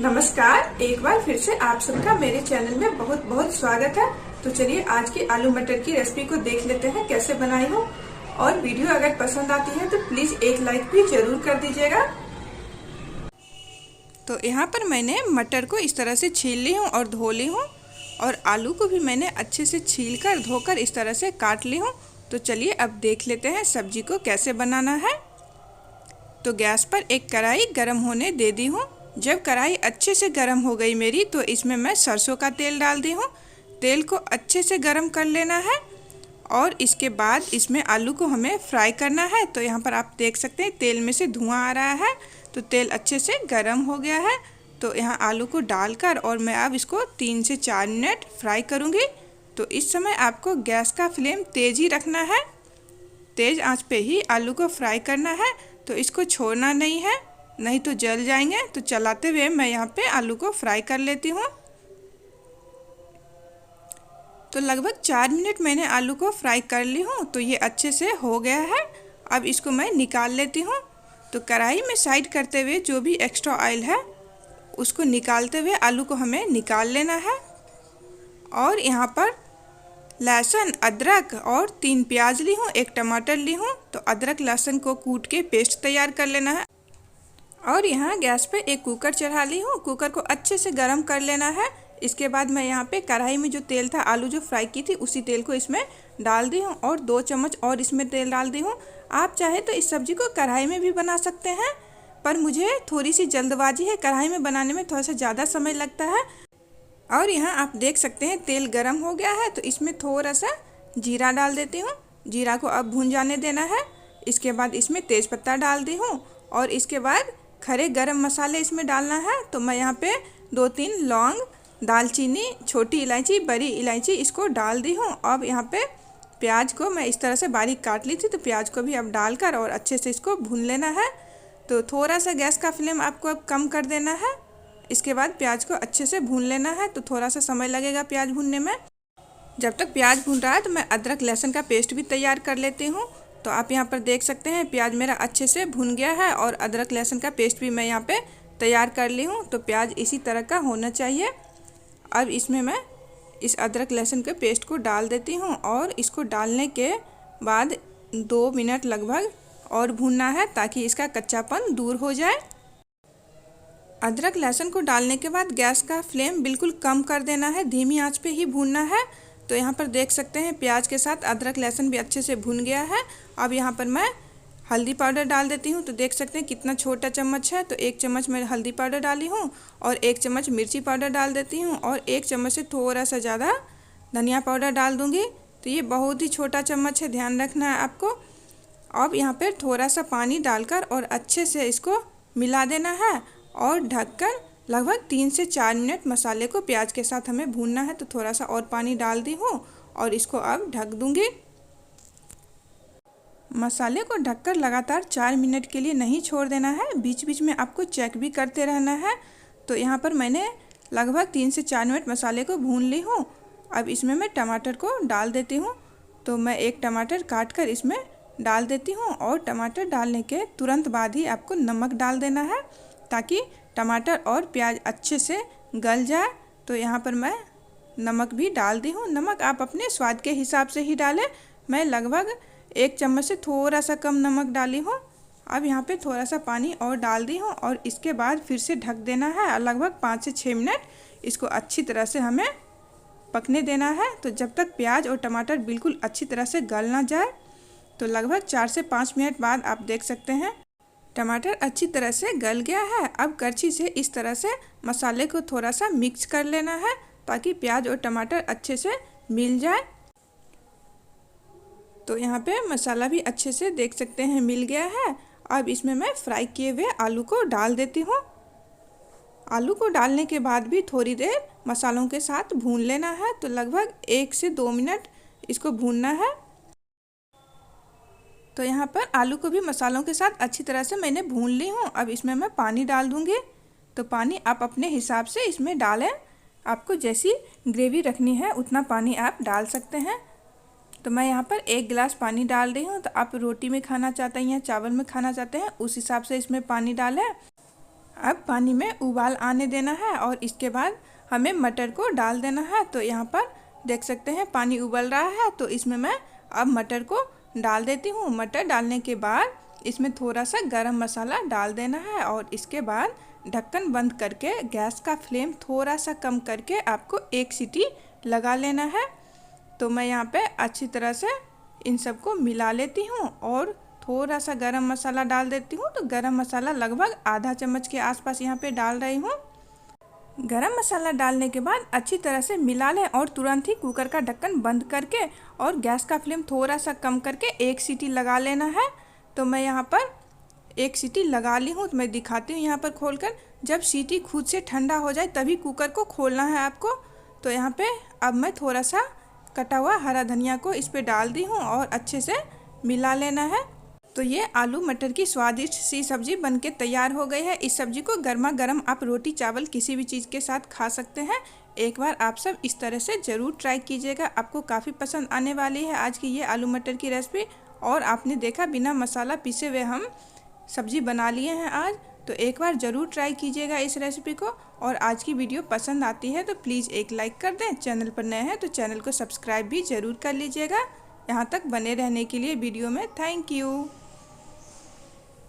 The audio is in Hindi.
नमस्कार, एक बार फिर से आप सबका मेरे चैनल में बहुत बहुत स्वागत है। तो चलिए आज की आलू मटर की रेसिपी को देख लेते हैं कैसे बनाई हूँ। और वीडियो अगर पसंद आती है तो प्लीज एक लाइक भी जरूर कर दीजिएगा। तो यहाँ पर मैंने मटर को इस तरह से छील ली हूँ और धो ली हूँ, और आलू को भी मैंने अच्छे से छील कर धोकर इस तरह से काट ली हूँ। तो चलिए अब देख लेते हैं सब्जी को कैसे बनाना है। तो गैस पर एक कढ़ाई गर्म होने दे दी हूँ। जब कढ़ाई अच्छे से गर्म हो गई मेरी, तो इसमें मैं सरसों का तेल डाल दी हूँ। तेल को अच्छे से गर्म कर लेना है और इसके बाद इसमें आलू को हमें फ्राई करना है। तो यहाँ पर आप देख सकते हैं तेल में से धुआं आ रहा है, तो तेल अच्छे से गर्म हो गया है। तो यहाँ आलू को डालकर और मैं अब इसको 3 से 4 मिनट फ्राई करूँगी। तो इस समय आपको गैस का फ्लेम तेज़ ही रखना है, तेज़ आंच पे ही आलू को फ्राई करना है। तो इसको छोड़ना नहीं है, नहीं तो जल जाएंगे। तो चलाते हुए मैं यहाँ पे आलू को फ्राई कर लेती हूँ। तो लगभग 4 मिनट मैंने आलू को फ्राई कर ली हूँ। तो ये अच्छे से हो गया है। अब इसको मैं निकाल लेती हूँ। तो कढ़ाई में साइड करते हुए जो भी एक्स्ट्रा ऑयल है उसको निकालते हुए आलू को हमें निकाल लेना है। और यहाँ पर लहसुन, अदरक और 3 प्याज ली हूँ, 1 टमाटर ली हूँ। तो अदरक लहसुन को कूट के पेस्ट तैयार कर लेना है। और यहाँ गैस पे एक कुकर चढ़ा ली हूँ। कुकर को अच्छे से गर्म कर लेना है। इसके बाद मैं यहाँ पे कढ़ाई में जो तेल था, आलू जो फ्राई की थी, उसी तेल को इसमें डाल दी हूँ और 2 चम्मच और इसमें तेल डाल दी हूँ। आप चाहे तो इस सब्ज़ी को कढ़ाई में भी बना सकते हैं, पर मुझे थोड़ी सी जल्दबाजी है, कढ़ाई में बनाने में थोड़ा सा ज़्यादा समय लगता है। और यहाँ आप देख सकते हैं तेल गर्म हो गया है। तो इसमें थोड़ा सा जीरा डाल देती हूँ। जीरा को अब भून जाने देना है। इसके बाद इसमें तेज़पत्ता डाल दी हूँ और इसके बाद खड़े गरम मसाले इसमें डालना है। तो मैं यहाँ पे 2-3 लौंग, दालचीनी, छोटी इलायची, बड़ी इलायची इसको डाल दी हूँ। अब यहाँ पे प्याज को मैं इस तरह से बारीक काट ली थी, तो प्याज को भी अब डालकर और अच्छे से इसको भून लेना है। तो थोड़ा सा गैस का फ्लेम आपको अब कम कर देना है। इसके बाद प्याज को अच्छे से भून लेना है। तो थोड़ा सा समय लगेगा प्याज भूनने में। जब तक प्याज भून रहा है तो मैं अदरक लहसुन का पेस्ट भी तैयार कर लेती हूँ। तो आप यहाँ पर देख सकते हैं प्याज मेरा अच्छे से भुन गया है और अदरक लहसुन का पेस्ट भी मैं यहाँ पे तैयार कर ली हूँ। तो प्याज इसी तरह का होना चाहिए। अब इसमें मैं इस अदरक लहसुन के पेस्ट को डाल देती हूँ और इसको डालने के बाद 2 मिनट लगभग और भूनना है, ताकि इसका कच्चापन दूर हो जाए। अदरक लहसुन को डालने के बाद गैस का फ्लेम बिल्कुल कम कर देना है, धीमी आंच पे ही भूनना है। तो यहाँ पर देख सकते हैं प्याज के साथ अदरक लहसुन भी अच्छे से भुन गया है। अब यहाँ पर मैं हल्दी पाउडर डाल देती हूँ। तो देख सकते हैं कितना छोटा चम्मच है, तो 1 चम्मच मैं हल्दी पाउडर डाली हूँ और 1 चम्मच मिर्ची पाउडर डाल देती हूँ और 1 चम्मच से थोड़ा सा ज़्यादा धनिया पाउडर डाल दूँगी। तो ये बहुत ही छोटा चम्मच है, ध्यान रखना है आपको। अब यहाँ पर थोड़ा सा पानी डालकर और अच्छे से इसको मिला देना है और ढककर लगभग 3 से 4 मिनट मसाले को प्याज के साथ हमें भूनना है। तो थोड़ा सा और पानी डाल दी हूँ और इसको अब ढक दूँगी। मसाले को ढककर लगातार 4 मिनट के लिए नहीं छोड़ देना है, बीच बीच में आपको चेक भी करते रहना है। तो यहाँ पर मैंने लगभग 3 से 4 मिनट मसाले को भून ली हूँ। अब इसमें मैं टमाटर को डाल देती हूँ। तो मैं 1 टमाटर काट कर इसमें डाल देती हूँ और टमाटर डालने के तुरंत बाद ही आपको नमक डाल देना है, ताकि टमाटर और प्याज अच्छे से गल जाए। तो यहाँ पर मैं नमक भी डाल दी हूँ। नमक आप अपने स्वाद के हिसाब से ही डालें। मैं लगभग 1 चम्मच से थोड़ा सा कम नमक डाली हूँ। अब यहाँ पे थोड़ा सा पानी और डाल दी हूँ और इसके बाद फिर से ढक देना है। लगभग 5 से 6 मिनट इसको अच्छी तरह से हमें पकने देना है। तो जब तक प्याज और टमाटर बिल्कुल अच्छी तरह से गल ना जाए। तो लगभग 4 से 5 मिनट बाद आप देख सकते हैं टमाटर अच्छी तरह से गल गया है। अब करछी से इस तरह से मसाले को थोड़ा सा मिक्स कर लेना है, ताकि प्याज और टमाटर अच्छे से मिल जाए। तो यहाँ पे मसाला भी अच्छे से देख सकते हैं मिल गया है। अब इसमें मैं फ्राई किए हुए आलू को डाल देती हूँ। आलू को डालने के बाद भी थोड़ी देर मसालों के साथ भून लेना है। तो लगभग 1 से 2 मिनट इसको भूनना है। तो यहाँ पर आलू को भी मसालों के साथ अच्छी तरह से मैंने भून ली हूँ। अब इसमें मैं पानी डाल दूँगी। तो पानी आप अपने हिसाब से इसमें डालें, आपको जैसी ग्रेवी रखनी है उतना पानी आप डाल सकते हैं। तो मैं यहाँ पर 1 गिलास पानी डाल रही हूँ। तो आप रोटी में खाना चाहते हैं या चावल में खाना चाहते हैं, उस हिसाब से इसमें पानी डालें। अब पानी में उबाल आने देना है और इसके बाद हमें मटर को डाल देना है। तो यहाँ पर देख सकते हैं पानी उबल रहा है, तो इसमें मैं अब मटर को डाल देती हूँ। मटर डालने के बाद इसमें थोड़ा सा गरम मसाला डाल देना है और इसके बाद ढक्कन बंद करके गैस का फ्लेम थोड़ा सा कम करके आपको एक सीटी लगा लेना है। तो मैं यहाँ पे अच्छी तरह से इन सबको मिला लेती हूँ और थोड़ा सा गरम मसाला डाल देती हूँ। तो गरम मसाला लगभग आधा चम्मच के आसपास यहाँ पे डाल रही हूँ। गरम मसाला डालने के बाद अच्छी तरह से मिला लें और तुरंत ही कुकर का ढक्कन बंद करके और गैस का फ्लेम थोड़ा सा कम करके एक सीटी लगा लेना है। तो मैं यहाँ पर एक सीटी लगा ली हूँ। तो मैं दिखाती हूँ यहाँ पर खोलकर। जब सीटी खुद से ठंडा हो जाए तभी कुकर को खोलना है आपको। तो यहाँ पे अब मैं थोड़ा सा कटा हुआ हरा धनिया को इस पर डाल दी हूँ और अच्छे से मिला लेना है। तो ये आलू मटर की स्वादिष्ट सी सब्जी बनके तैयार हो गई है। इस सब्जी को गर्मा गर्म आप रोटी चावल किसी भी चीज़ के साथ खा सकते हैं। एक बार आप सब इस तरह से ज़रूर ट्राई कीजिएगा, आपको काफ़ी पसंद आने वाली है आज की ये आलू मटर की रेसिपी। और आपने देखा बिना मसाला पीसे हुए हम सब्जी बना लिए हैं आज। तो एक बार ज़रूर ट्राई कीजिएगा इस रेसिपी को। और आज की वीडियो पसंद आती है तो प्लीज़ एक लाइक कर दें। चैनल पर नए हैं तो चैनल को सब्सक्राइब भी ज़रूर कर लीजिएगा। यहाँ तक बने रहने के लिए वीडियो में थैंक यू।